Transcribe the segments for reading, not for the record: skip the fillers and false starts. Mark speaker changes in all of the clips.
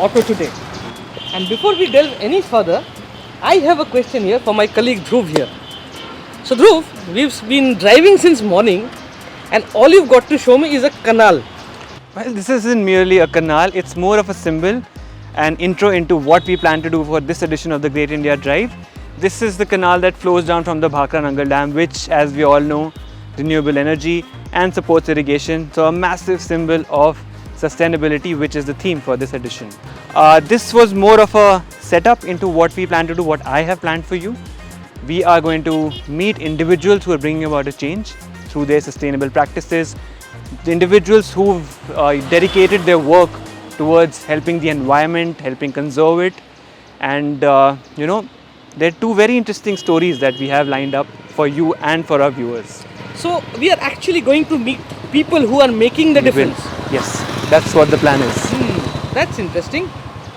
Speaker 1: Auto Today. And before we delve any further, I have a question here for my colleague Dhruv here. So Dhruv, we've been driving since morning and all you've got to show me is a canal.
Speaker 2: Well, this isn't merely a canal, it's more of a symbol, an intro into what we plan to do for this edition of the Great India Drive. This is the canal that flows down from the Bhakra Nangal Dam, which, as we all know, renewable energy and supports irrigation. So a massive symbol of sustainability, which is the theme for this edition. This was more of a setup into what we plan to do, what I have planned for you. We are going to meet individuals who are bringing about a change through their sustainable practices, the individuals who've dedicated their work towards helping the environment, helping conserve it, and there are two very interesting stories that we have lined up for you and for our viewers.
Speaker 1: So we are actually going to meet people who are making the difference.
Speaker 2: Yes, that's what the plan is.
Speaker 1: That's interesting.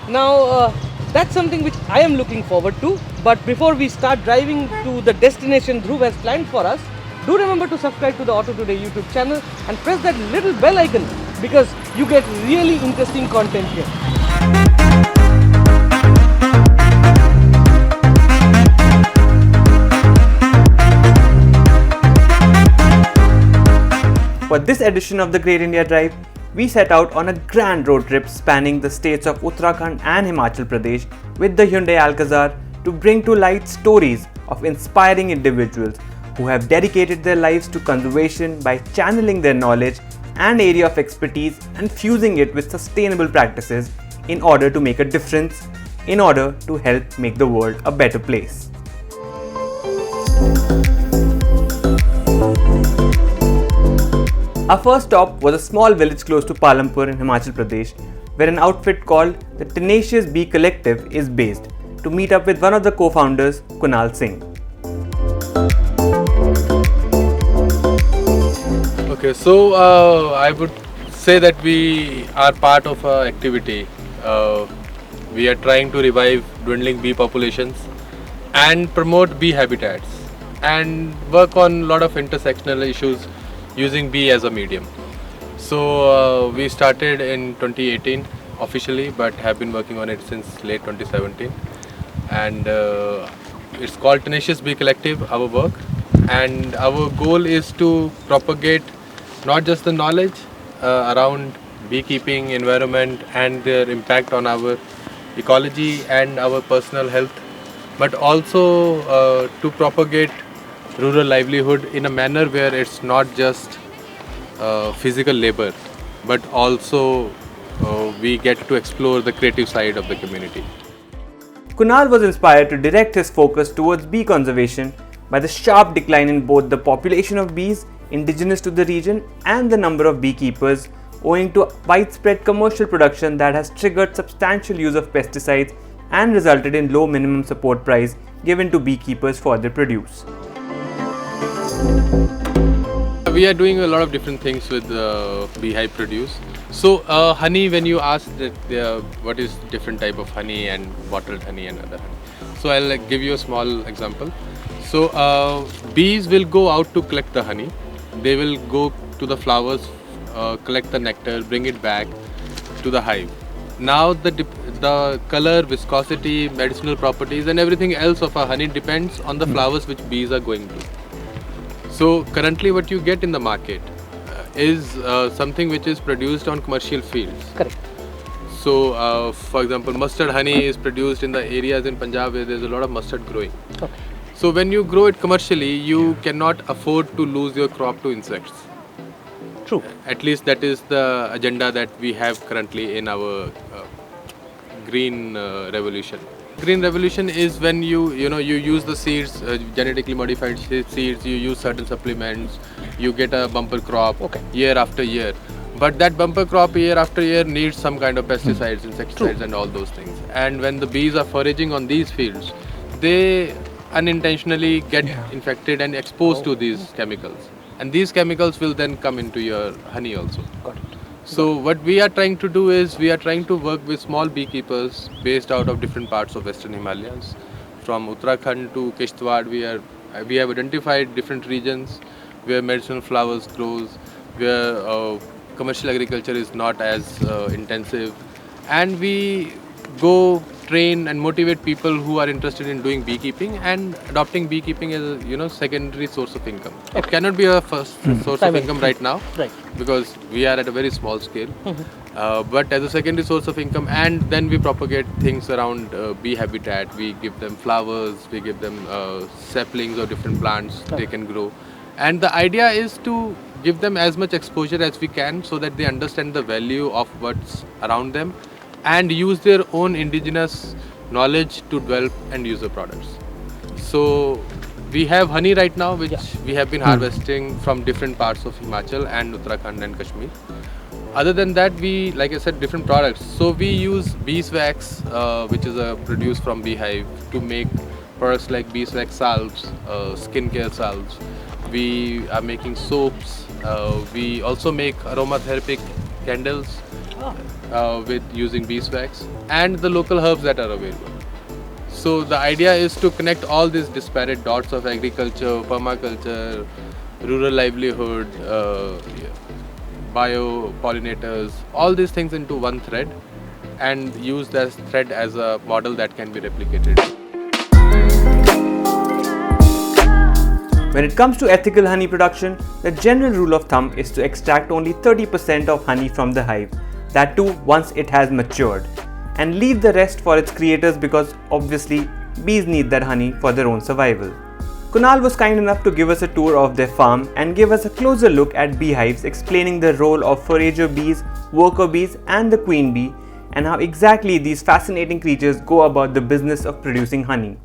Speaker 1: Now that's something which I am looking forward to. But before we start driving to the destination Dhruv has planned for us, do remember to subscribe to the Auto Today YouTube channel and press that little bell icon because you get really interesting content here.
Speaker 2: For this edition of the Great India Drive, we set out on a grand road trip spanning the states of Uttarakhand and Himachal Pradesh with the Hyundai Alcazar to bring to light stories of inspiring individuals who have dedicated their lives to conservation by channeling their knowledge and area of expertise and fusing it with sustainable practices in order to make a difference, in order to help make the world a better place. Our first stop was a small village close to Palampur in Himachal Pradesh, where an outfit called the Tenacious Bee Collective is based, to meet up with one of the co-founders, Kunal Singh.
Speaker 3: Okay, so I would say that we are part of an activity. We are trying to revive dwindling bee populations and promote bee habitats and work on a lot of intersectional issues using bee as a medium. So we started in 2018 officially, but have been working on it since late 2017. And it's called Tenacious Bee Collective, our work. And our goal is to propagate not just the knowledge around beekeeping, environment and their impact on our ecology and our personal health, but also to propagate rural livelihood in a manner where it's not just physical labor, but also we get to explore the creative side of the community.
Speaker 2: Kunal was inspired to direct his focus towards bee conservation by the sharp decline in both the population of bees indigenous to the region and the number of beekeepers, owing to widespread commercial production that has triggered substantial use of pesticides and resulted in low minimum support price given to beekeepers for their produce.
Speaker 3: We are doing a lot of different things with beehive produce. So honey, when you ask that what is different type of honey and bottled honey and other honey. So I'll give you a small example. So bees will go out to collect the honey. They will go to the flowers, collect the nectar, bring it back to the hive. Now the color, viscosity, medicinal properties and everything else of a honey depends on the flowers which bees are going to. So currently what you get in the market is something which is produced on commercial fields.
Speaker 1: Correct.
Speaker 3: So for example, mustard honey is produced in the areas in Punjab where there's a lot of mustard growing.
Speaker 1: Okay.
Speaker 3: So when you grow it commercially, you cannot afford to lose your crop to insects.
Speaker 1: True.
Speaker 3: At least that is the agenda that we have currently in our green revolution. Green revolution is when you use the seeds, genetically modified seeds, you use certain supplements, you get a bumper crop year after year. But that bumper crop year after year needs some kind of pesticides, insecticides and all those things. And when the bees are foraging on these fields, they unintentionally get infected and exposed to these chemicals. And these chemicals will then come into your honey also.
Speaker 1: Got it.
Speaker 3: So what we are trying to do is we are trying to work with small beekeepers based out of different parts of Western Himalayas. From Uttarakhand to Kishtwar, we have identified different regions where medicinal flowers grows, where commercial agriculture is not as intensive, and we go train and motivate people who are interested in doing beekeeping and adopting beekeeping as a secondary source of income. It cannot be a first source of income right now,
Speaker 1: Right.
Speaker 3: because we are at a very small scale. But as a secondary source of income, and then we propagate things around bee habitat. We give them flowers, we give them saplings or different plants they can grow. And the idea is to give them as much exposure as we can so that they understand the value of what's around them and use their own indigenous knowledge to develop and use the products. So we have honey right now, which we have been harvesting from different parts of Himachal and Uttarakhand and Kashmir. Other than that, we, like I said, different products. So we use beeswax, which is produced from beehive, to make products like beeswax salves, skincare salves. We are making soaps. We also make aromatherapeutic candles with using beeswax and the local herbs that are available. So the idea is to connect all these disparate dots of agriculture, permaculture, rural livelihood, bio-pollinators, all these things into one thread and use that thread as a model that can be replicated.
Speaker 2: When it comes to ethical honey production, the general rule of thumb is to extract only 30% of honey from the hive, that too once it has matured, and leave the rest for its creators, because obviously bees need that honey for their own survival. Kunal was kind enough to give us a tour of their farm and give us a closer look at beehives, explaining the role of forager bees, worker bees and the queen bee, and how exactly these fascinating creatures go about the business of producing honey.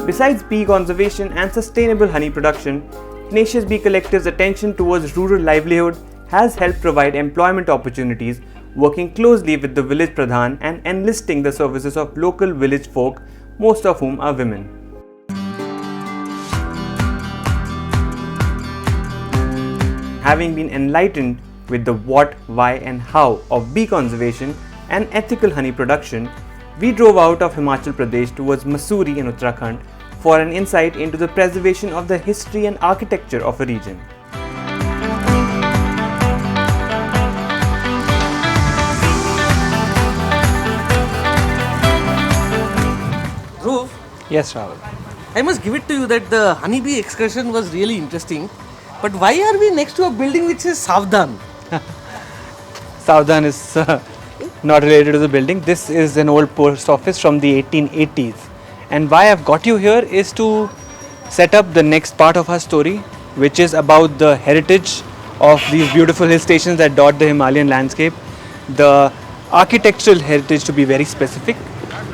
Speaker 2: Besides bee conservation and sustainable honey production, Tenacious Bee Collective's attention towards rural livelihood has helped provide employment opportunities, working closely with the village pradhan and enlisting the services of local village folk, most of whom are women. Having been enlightened with the what, why and how of bee conservation and ethical honey production, we drove out of Himachal Pradesh towards Mussoorie in Uttarakhand for an insight into the preservation of the history and architecture of a region.
Speaker 1: Dhruv,
Speaker 2: Yes, Rahul.
Speaker 1: I must give it to you that the honeybee excursion was really interesting. But why are we next to a building which says Savdhan?
Speaker 2: Savdhan is not related to the building. This is an old post office from the 1880s. And why I've got you here is to set up the next part of our story, which is about the heritage of these beautiful hill stations that dot the Himalayan landscape, the architectural heritage to be very specific.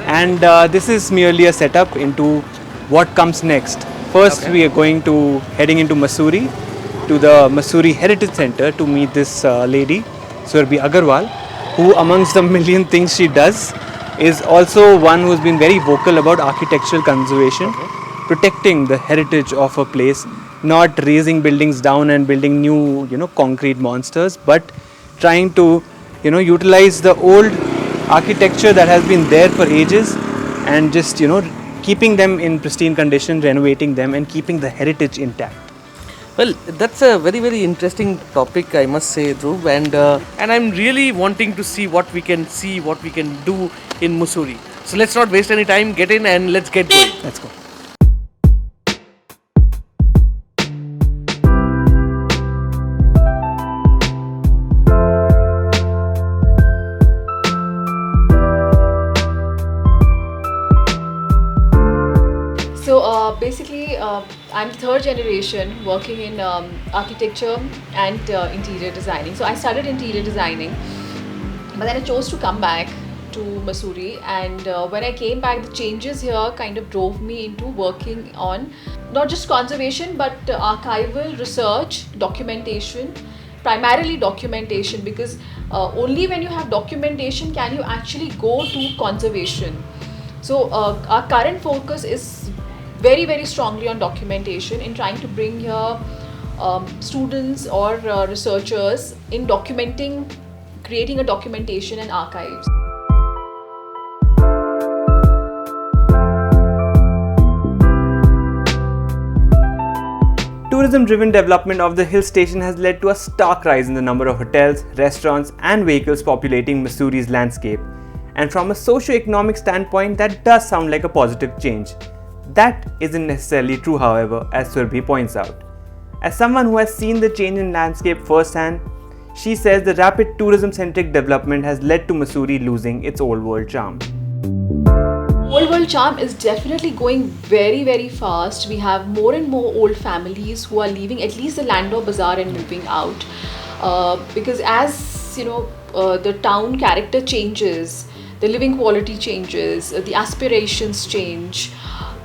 Speaker 2: And this is merely a setup into what comes next. First, we are heading into Mussoorie, to the Mussoorie Heritage Center to meet this lady, Surbhi Agarwal, who amongst the million things she does is also one who's been very vocal about architectural conservation, protecting the heritage of a place, not raising buildings down and building new, concrete monsters, but trying to, utilize the old architecture that has been there for ages and just, keeping them in pristine condition, renovating them and keeping the heritage intact.
Speaker 1: Well, that's a very, very interesting topic, I must say, Dhruv, and I'm really wanting to see what we can do in Mussoorie. So let's not waste any time, get in and let's get going.
Speaker 2: Let's go.
Speaker 4: So basically, I'm third generation working in architecture and interior designing. So I started interior designing, but then I chose to come back to Mussoorie, and when I came back, the changes here kind of drove me into working on not just conservation but archival research, documentation, primarily documentation, because only when you have documentation can you actually go to conservation. So our current focus is very, very strongly on documentation, in trying to bring here students or researchers in documenting, creating a documentation and archives.
Speaker 2: tourism-driven development of the hill station has led to a stark rise in the number of hotels, restaurants and vehicles populating Mussoorie's landscape. And from a socio-economic standpoint, that does sound like a positive change. That isn't necessarily true, however, as Surbhi points out. As someone who has seen the change in landscape firsthand, she says the rapid tourism-centric development has led to Mussoorie losing its old world charm.
Speaker 4: Old world charm is definitely going very, very fast. We have more and more old families who are leaving at least the Landau Bazaar and moving out. Because as you know, the town character changes, the living quality changes, the aspirations change.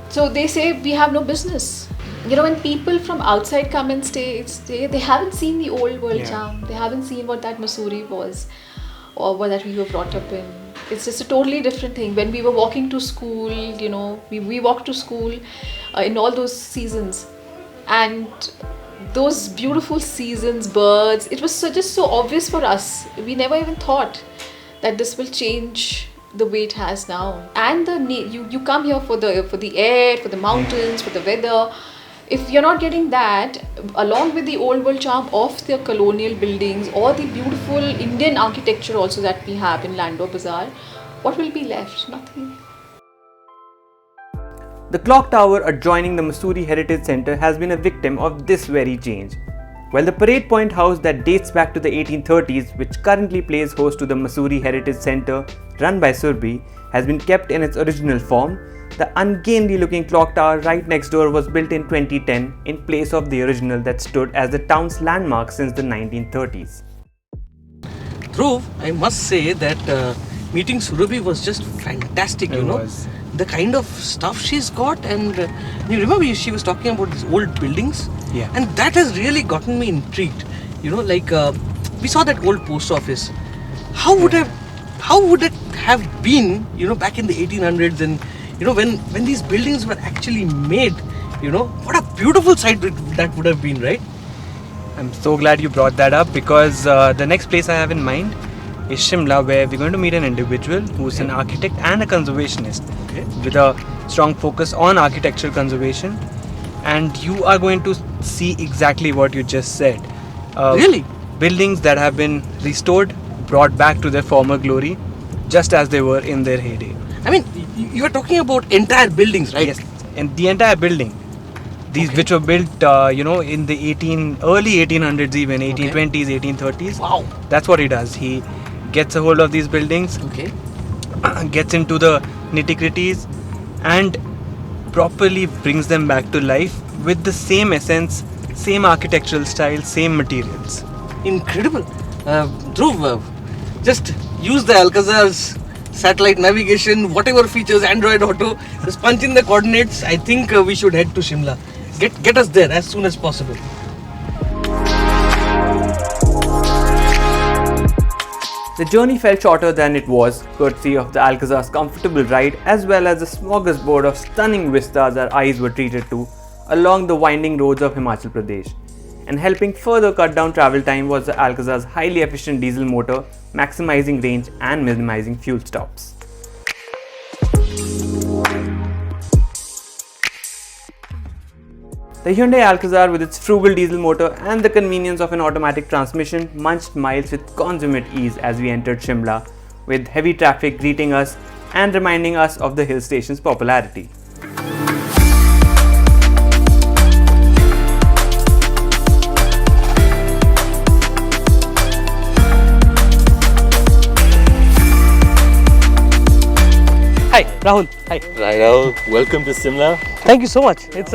Speaker 4: So they say we have no business. You know, when people from outside come and stay, they haven't seen the old world charm. They haven't seen what that Mussoorie was or what that we were brought up in. It's just a totally different thing. When we were walking to school, you know, we walked to school in all those seasons. And those beautiful seasons, birds, it was just so obvious for us. We never even thought that this will change the way it has now. And you come here for the air, for the mountains, for the weather. If you're not getting that, along with the old world charm of the colonial buildings or the beautiful Indian architecture also that we have in Landau Bazaar, what will be left? Nothing.
Speaker 2: The clock tower adjoining the Mussoorie Heritage Centre has been a victim of this very change. While the Parade Point house that dates back to the 1830s, which currently plays host to the Mussoorie Heritage Centre run by Surbhi, has been kept in its original form, the ungainly looking clock tower right next door was built in 2010 in place of the original that stood as the town's landmark since the 1930s.
Speaker 1: Dhruv, I must say that meeting Surbhi was just fantastic, you know. The kind of stuff she's got, and you remember she was talking about these old buildings?
Speaker 2: Yeah.
Speaker 1: And that has really gotten me intrigued. You know, like we saw that old post office. How would it have been, you know, back in the 1800s, and you know, when these buildings were actually made, you know, what a beautiful sight that would have been, right?
Speaker 2: I'm so glad you brought that up because the next place I have in mind is Shimla, where we're going to meet an individual who's an architect and a conservationist with a strong focus on architectural conservation, and you are going to see exactly what you just said.
Speaker 1: Really?
Speaker 2: Buildings that have been restored, brought back to their former glory, just as they were in their heyday.
Speaker 1: I mean, you are talking about entire buildings, right?
Speaker 2: Yes, and the entire building. These which were built, you know, in the early 1800s, even 1820s, 1830s.
Speaker 1: Wow.
Speaker 2: That's what he does. He gets a hold of these buildings, gets into the nitty-gritties, and properly brings them back to life with the same essence, same architectural style, same materials.
Speaker 1: Incredible. Dhruv, just use the Alcazar's satellite navigation, whatever features, Android Auto, just punch in the coordinates. I think we should head to Shimla. Get us there as soon as possible.
Speaker 2: The journey felt shorter than it was, courtesy of the Alcazar's comfortable ride as well as the smorgasbord of stunning vistas our eyes were treated to along the winding roads of Himachal Pradesh. And helping further cut down travel time was the Alcazar's highly efficient diesel motor, maximizing range and minimizing fuel stops. The Hyundai Alcazar, with its frugal diesel motor and the convenience of an automatic transmission, munched miles with consummate ease as we entered Shimla, with heavy traffic greeting us and reminding us of the hill station's popularity.
Speaker 1: Hi, Rahul. Hi.
Speaker 5: Right, Rahul. Welcome to Shimla.
Speaker 1: Thank you so much. It's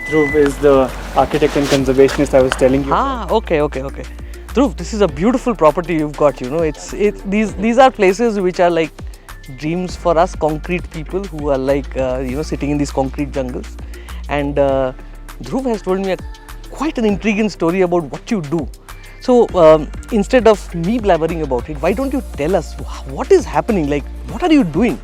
Speaker 2: Dhruv is the architect and conservationist I was telling you.
Speaker 1: Okay. Dhruv, this is a beautiful property you've got. You know, these are places which are like dreams for us concrete people who are like sitting in these concrete jungles. And Dhruv has told me quite an intriguing story about what you do. So instead of me blabbering about it, why don't you tell us what is happening? Like, what are you doing?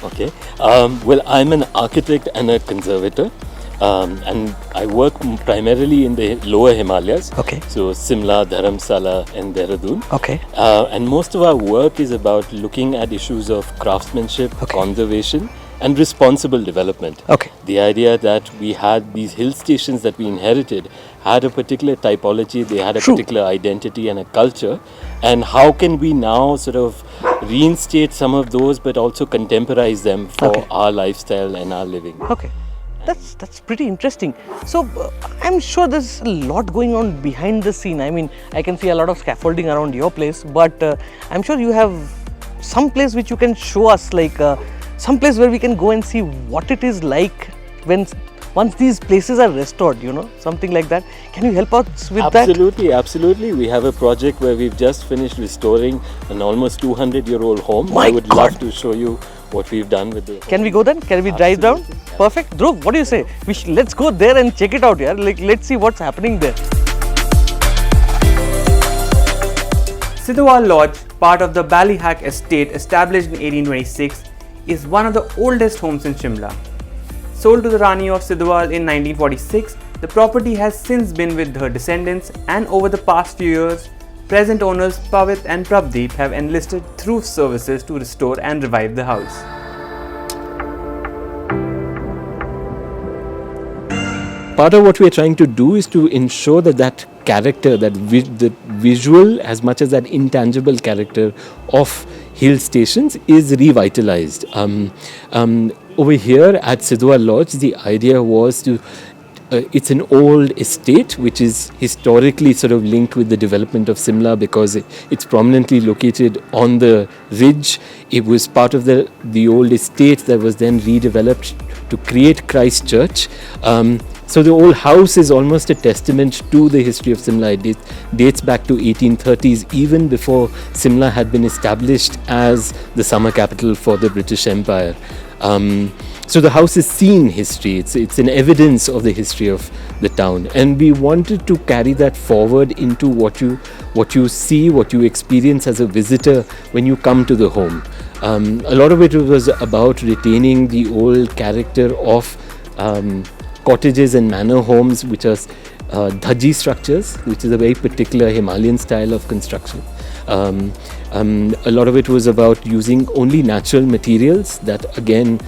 Speaker 5: Okay. Well, I'm an architect and a conservator. And I work primarily in the lower Himalayas.
Speaker 1: Okay.
Speaker 5: So Shimla, Dharamsala and Dehradun.
Speaker 1: Okay.
Speaker 5: And most of our work is about looking at issues of craftsmanship, conservation and responsible development.
Speaker 1: Okay.
Speaker 5: The idea that we had these hill stations that we inherited had a particular typology, they had a particular identity and a culture, and how can we now sort of reinstate some of those but also contemporize them for our lifestyle and our living.
Speaker 1: Okay. That's pretty interesting. So I'm sure there's a lot going on behind the scene. I mean, I can see a lot of scaffolding around your place, but I'm sure you have some place which you can show us, like some place where we can go and see what it is like once these places are restored, you know, something like that. Can you help us with that?
Speaker 5: Absolutely. We have a project where we've just finished restoring an almost 200-year-old home.
Speaker 1: My
Speaker 5: I would
Speaker 1: God.
Speaker 5: love to show you what we've done with it.
Speaker 1: Can we go then? Can we drive down? Perfect. Dhruv, what do you say? Let's go there and check it out, yeah. Like, let's see what's happening there.
Speaker 2: Sidhwal Lodge, part of the Ballyhack estate established in 1826, is one of the oldest homes in Shimla. Sold to the Rani of Sidhwal in 1946, the property has since been with her descendants, and over the past few years, present owners Pavit and Prabdeep have enlisted through services to restore and revive the house.
Speaker 5: Part of what we're trying to do is to ensure that character, the visual as much as that intangible character of hill stations is revitalized. Over here at Sidhwal Lodge, the idea was to it's an old estate which is historically sort of linked with the development of Shimla because it's prominently located on the ridge. It was part of the old estate that was then redeveloped to create Christ Church. So the old house is almost a testament to the history of Shimla. It dates back to 1830s, even before Shimla had been established as the summer capital for the British Empire. So the house is seen history. It's an evidence of the history of the town, and we wanted to carry that forward into what you see, what you experience as a visitor when you come to the home. A lot of it was about retaining the old character of cottages and manor homes, which are dhaji structures, which is a very particular Himalayan style of construction. A lot of it was about using only natural materials, that again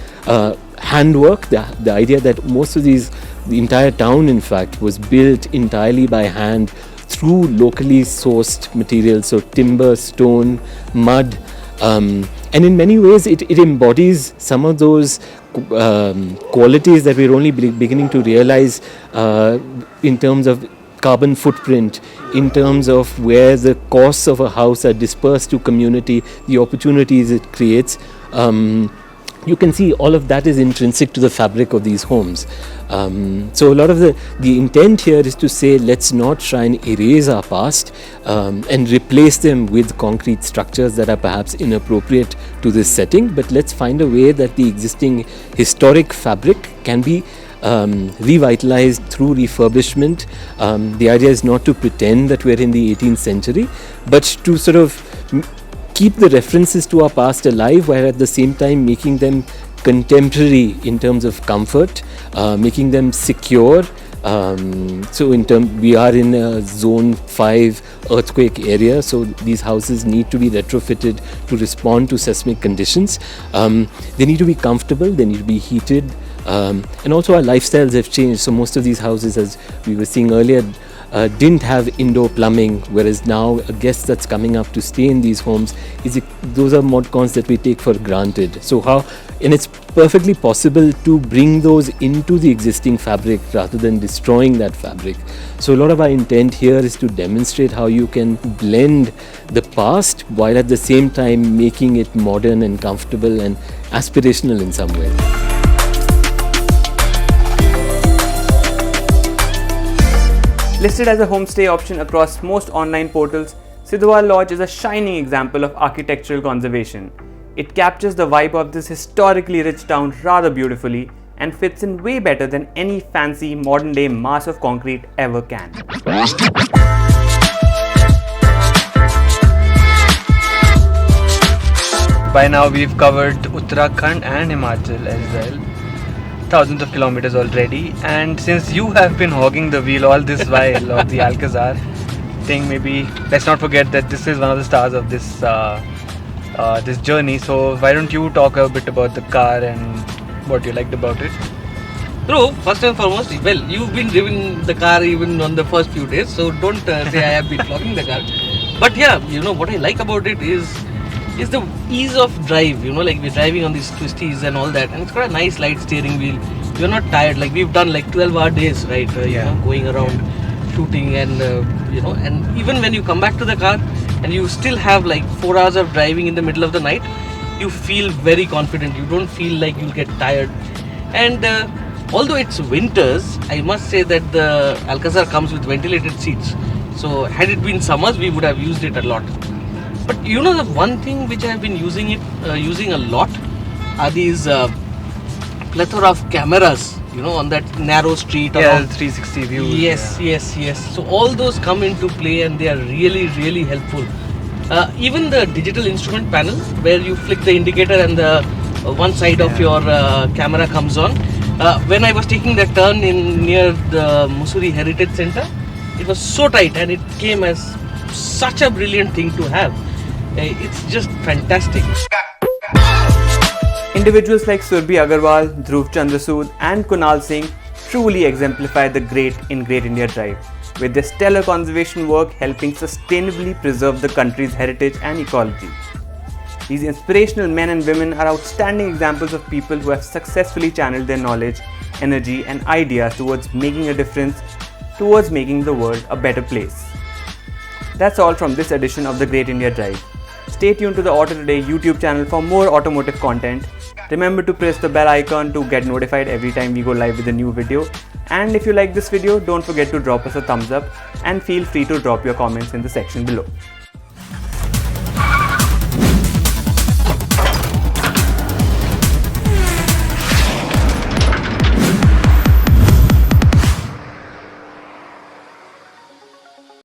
Speaker 5: handwork, the idea that most of the entire town in fact was built entirely by hand through locally sourced materials, so timber, stone, mud, and in many ways it embodies some of those qualities that we're only beginning to realize in terms of carbon footprint, in terms of where the costs of a house are dispersed to community, the opportunities it creates. You can see all of that is intrinsic to the fabric of these homes. So a lot of the intent here is to say, let's not try and erase our past and replace them with concrete structures that are perhaps inappropriate to this setting, but let's find a way that the existing historic fabric can be revitalized through refurbishment. The idea is not to pretend that we're in the 18th century, but to sort of keep the references to our past alive, while at the same time making them contemporary in terms of comfort, making them secure. So we are in a zone 5 earthquake area, so these houses need to be retrofitted to respond to seismic conditions. They need to be comfortable, they need to be heated, and also our lifestyles have changed. So most of these houses, as we were seeing earlier, didn't have indoor plumbing, whereas now a guest that's coming up to stay in these homes, those are mod cons that we take for granted. And it's perfectly possible to bring those into the existing fabric rather than destroying that fabric. So a lot of our intent here is to demonstrate how you can blend the past while at the same time making it modern and comfortable and aspirational in some way.
Speaker 2: Listed as a homestay option across most online portals, Sidhwal Lodge is a shining example of architectural conservation. It captures the vibe of this historically rich town rather beautifully and fits in way better than any fancy modern day mass of concrete ever can. By now we've covered Uttarakhand and Himachal as well. Thousands of kilometers already, and since you have been hogging the wheel all this while of the Alcazar, I think maybe let's not forget that this is one of the stars of this this journey. So why don't you talk a bit about the car and what you liked about it.
Speaker 1: Bro, first and foremost, well, you've been driving the car even on the first few days, so don't say I have been flogging the car. But yeah, what I like about it is the ease of drive. Like we're driving on these twisties and all that, and it's got a nice light steering wheel. You're not tired. Like we've done like 12-hour days, right? Going around shooting and and even when you come back to the car and you still have like 4 hours of driving in the middle of the night, you feel very confident. You don't feel like you'll get tired. And although it's winters, I must say that the Alcazar comes with ventilated seats. So had it been summers, we would have used it a lot. But the one thing which I have been using a lot are these plethora of cameras, on that narrow street.
Speaker 2: Yeah,
Speaker 1: around.
Speaker 2: 360 view.
Speaker 1: Yes. So all those come into play and they are really, really helpful. Even the digital instrument panel where you flick the indicator and the one side of your camera comes on. When I was taking that turn near the Mussoorie Heritage Center, it was so tight and it came as such a brilliant thing to have. It's just fantastic.
Speaker 2: Individuals like Surbhi Agarwal, Dhruv Chandrasood and Kunal Singh truly exemplify the great in Great India Drive, with their stellar conservation work helping sustainably preserve the country's heritage and ecology. These inspirational men and women are outstanding examples of people who have successfully channeled their knowledge, energy and ideas towards making a difference, towards making the world a better place. That's all from this edition of the Great India Drive. Stay tuned to the Auto Today YouTube channel for more automotive content. Remember to press the bell icon to get notified every time we go live with a new video. And if you like this video, don't forget to drop us a thumbs up and feel free to drop your comments in the section below.